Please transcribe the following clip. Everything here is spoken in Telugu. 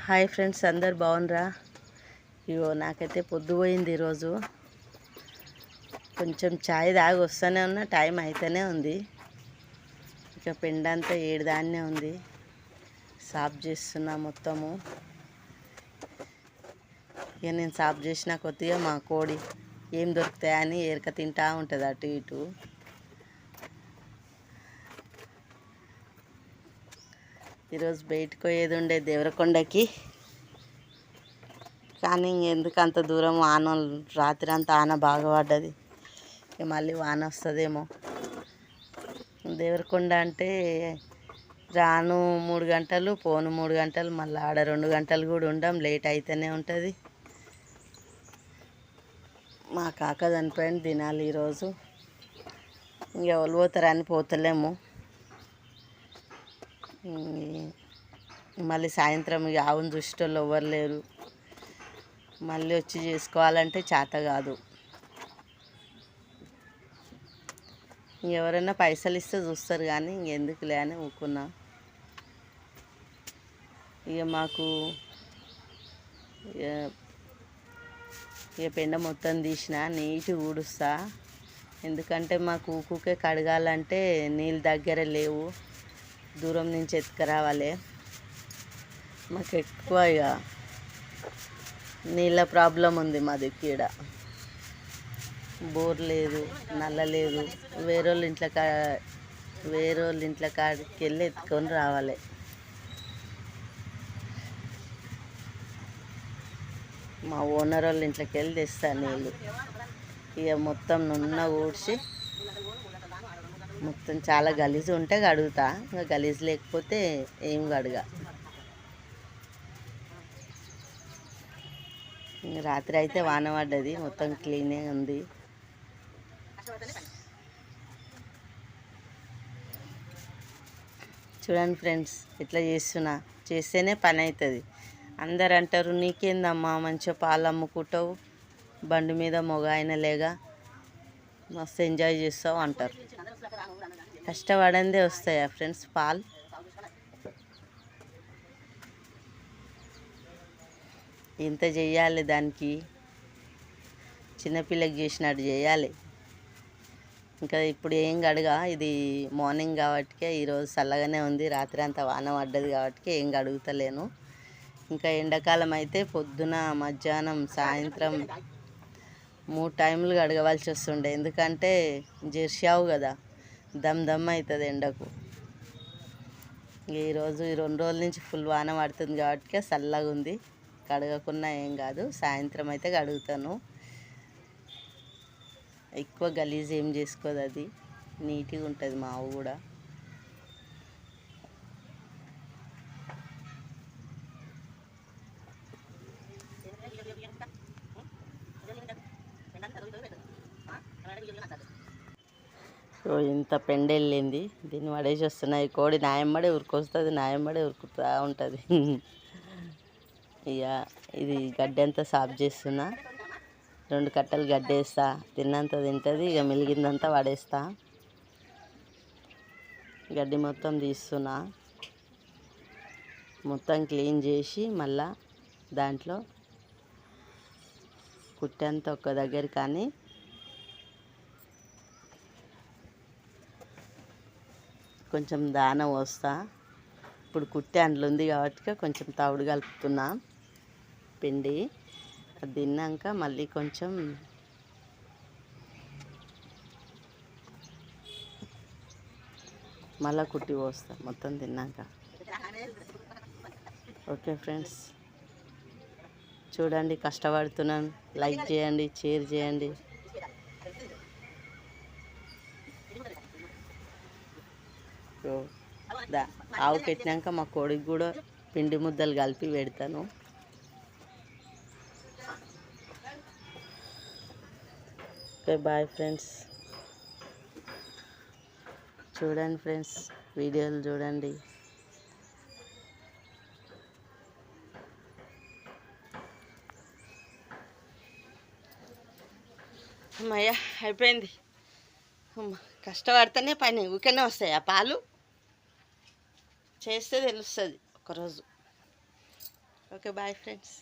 హాయ్ ఫ్రెండ్స్, అందరు బాగుండ్రా? ఇగో నాకైతే పొద్దుపోయింది ఈరోజు. కొంచెం ఛాయ్ తాగి వస్తూనే ఉన్నా, టైం అయితేనే ఉంది. ఇక పెండ అంతా ఏడుదాన్నే ఉంది, సాఫ్ చేస్తున్నా మొత్తము. ఇక నేను సాఫ్ చేసిన కొద్దిగా మా కోడి ఏం దొరుకుతాయని ఏరక తింటా ఉంటుంది అటు ఇటు. ఈరోజు బయటకు పోయేది ఉండే దేవరకొండకి, కానీ ఎందుకు అంత దూరం వాన, రాత్రి అంతా ఆన బాగా పడ్డది. ఇక మళ్ళీ వాన వస్తుందేమో. దేవరకొండ అంటే రాను 3 గంటలు, పోను 3 గంటలు, మళ్ళీ ఆడ 2 గంటలు కూడా ఉండం, లేట్ అయితేనే ఉంటుంది. మా కాక చనిపోయింది, తినాలి ఈరోజు. ఇంక ఎవరు పోతారని పోతలేము. మళ్ళీ సాయంత్రం ఇక ఆవును చూసేటోళ్ళు ఎవరు లేరు, మళ్ళీ వచ్చి చేసుకోవాలంటే చేత కాదు. ఎవరైనా పైసలు ఇస్తే చూస్తారు, కానీ ఇంకెందుకులే అని ఊరుకున్నా. ఇక మాకు ఇక పెండ మొత్తం తీసిన నీట్గా ఊడుస్తా. ఎందుకంటే మాకు ఊకుకే కడగాలంటే నీళ్ళు దగ్గర లేవు, దూరం నుంచి ఎత్తుకురావాలి. మాకు ఎక్కువ ఇక నీళ్ళ ప్రాబ్లం ఉంది మా దగ్గర. బోర్ లేదు, నల్ల లేదు. వేరే వాళ్ళ ఇంట్లో కాడికి వెళ్ళి ఎత్తుకొని రావాలి. మా ఓనర్ వాళ్ళ ఇంట్లోకి వెళ్ళి తెస్తాను నీళ్ళు. ఇక మొత్తం నున్న ఊడ్చి, మొత్తం చాలా గలీజు ఉంటే కడుగుతా, ఇంకా గలీజు లేకపోతే ఏం కడుగా. రాత్రి అయితే వాన పడ్డది, మొత్తం క్లీనే ఉంది. చూడండి ఫ్రెండ్స్, ఇట్లా చేస్తేనే పని అవుతుంది. అందరు అంటారు, నీకేందమ్మా మంచిగా పాలు అమ్ముకుంటావు, బండి మీద మొగ ఆయన లేగా మస్తు ఎంజాయ్ చేస్తావు అంటారు. కష్టపడందే వస్తాయా ఫ్రెండ్స్ పాలు? ఇంత చెయ్యాలి, దానికి చిన్నపిల్లకి చేసినట్టు చేయాలి. ఇంకా ఇప్పుడు ఏం గడుగా, ఇది మార్నింగ్ కాబట్టికే ఈరోజు చల్లగానే ఉంది. రాత్రి అంతా వాన పడ్డది కాబట్టి ఏం గడుగుతలేను. ఇంకా ఎండాకాలం అయితే పొద్దున, మధ్యాహ్నం, సాయంత్రం 3 టైంలు కడగవలసి వస్తుండే. ఎందుకంటే జెర్షావు కదా, దమ్ దమ్ అవుతుంది ఎండకు. ఈరోజు ఈ 2 రోజుల నుంచి ఫుల్ వాన పడుతుంది కాబట్టి చల్లగా ఉంది, కడగకున్నా ఏం కాదు. సాయంత్రం అయితే కడుగుతాను. ఎక్కువ గలీజ్ ఏం చేసుకోదు, అది నీట్గా ఉంటుంది మా ఆవు కూడా. ఇంత పెండ వెళ్ళింది, దీన్ని పడేసి వస్తున్నాయి. కోడి నాయమ్మడే ఉరికొస్తుంది, నాయమ్మడే ఉరుకుతూ ఉంటుంది. ఇక ఇది గడ్డి అంతా సాఫ్ చేస్తున్నా. 2 కట్టలు గడ్డి వేస్తా, తిన్నంత తింటుంది. ఇక మిలిగిందంతా పడేస్తా. గడ్డి మొత్తం తీస్తున్నా, మొత్తం క్లీన్ చేసి మళ్ళా దాంట్లో కుట్టంతా ఒక్క దగ్గర కానీ కొంచెం దాన పోస్తా. ఇప్పుడు కుట్టే అండ్లు ఉంది కాబట్టి కొంచెం తవుడు కలుపుతున్నా పిండి. అది తిన్నాక మళ్ళీ కొంచెం మళ్ళీ కుట్టి పోస్తా మొత్తం తిన్నాక. ఓకే ఫ్రెండ్స్, చూడండి, కష్టపడుతున్నాను. లైక్ చేయండి, షేర్ చేయండి. ఆవు పెట్టినాక మా కోడికి కూడా పిండి ముద్దలు కలిపి పెడతాను. Okay, bye friends. చూడండి ఫ్రెండ్స్, వీడియోలు చూడండి. అమ్మయ్య, అయిపోయింది. కష్టపడితేనే పని ఊరికనే వస్తాయి. ఆ పాలు చేస్తే తెలుస్తుంది ఒకరోజు. Okay bye friends.